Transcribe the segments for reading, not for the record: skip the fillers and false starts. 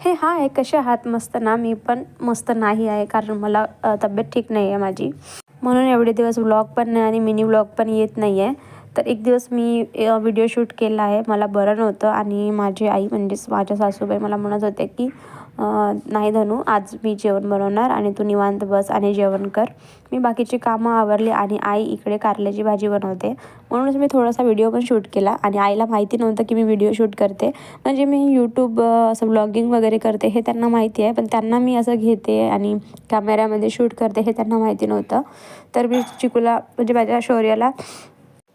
हे हाय, कसे आहात? मस्त ना? मी पण मस्त नाही आहे, कारण मला तब्येत ठीक नाही आहे माझी. म्हणून एवढे दिवस व्लॉग पण नाही आणि मिनी व्लॉग पण येत नाही आहे. तर एक दिवस मी व्हिडिओ शूट केला आहे. मला बरं नव्हतं आणि माझी आई म्हणजेच माझ्या सासूबाई मला म्हणत होते की नाही धनू, आज मी जेवण बनवणार आणि तू निवांत बस आणि जेवण कर. मी बाकीची कामं आवरली आणि आई इकडे कारल्याची भाजी बनवते. म्हणूनच मी थोडासा व्हिडिओ पण शूट केला आणि आईला माहिती नव्हतं की मी व्हिडिओ शूट करते. म्हणजे मी यूट्यूब असं व्लॉगिंग वगैरे करते हे त्यांना माहिती आहे, पण त्यांना मी असं घेते आणि कॅमेऱ्यामध्ये शूट करते हे त्यांना माहिती नव्हतं. तर मी चिकूला म्हणजे माझ्या शौर्याला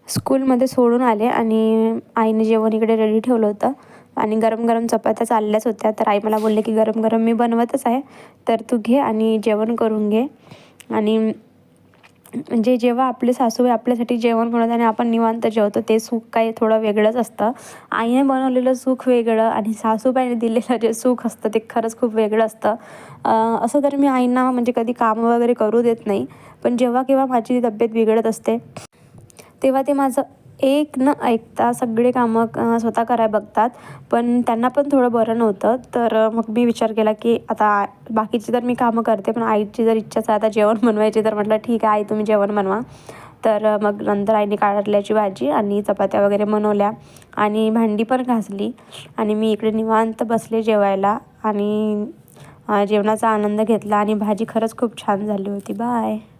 स्कूलमध्ये सोडून आले आणि आईने जेवण इकडे रेडी ठेवलं होतं आणि गरम गरम चपात्या चालल्याच होत्या. तर आई मला बोलले की गरम गरम मी बनवतच आहे, तर तू घे आणि जेवण करून घे. आणि म्हणजे जेव्हा आपले सासूबाई आपल्यासाठी जेवण बनवतात आणि आपण निवांत जेवतो, ते सुख काही थोडं वेगळंच असतं. आईने बनवलेलं सुख वेगळं आणि सासूबाईने दिलेलं जे सुख असतं ते खरंच खूप वेगळं असतं. असं तर मी आईंना म्हणजे कधी कामं वगैरे करू देत नाही, पण जेव्हा केव्हा माझी तब्येत बिघडत असते तेव्हा ते माझं एक न ऐकता सगळे कामं स्वतः करायला बघतात. पण त्यांना पण थोडं बरं नव्हतं, तर मग मी विचार केला की आता बाकीची तर मी कामं करते, पण आईची जर इच्छाच आहे आता जेवण बनवायची, तर म्हटलं ठीक आहे आई, तुम्ही जेवण बनवा. तर मग नंतर आईने कारल्याची भाजी आणि चपात्या वगैरे बनवल्या आणि भांडी पण घासली आणि मी इकडे निवांत बसले जेवायला आणि जेवणाचा आनंद घेतला आणि भाजी खरंच खूप छान झाली होती. बाय.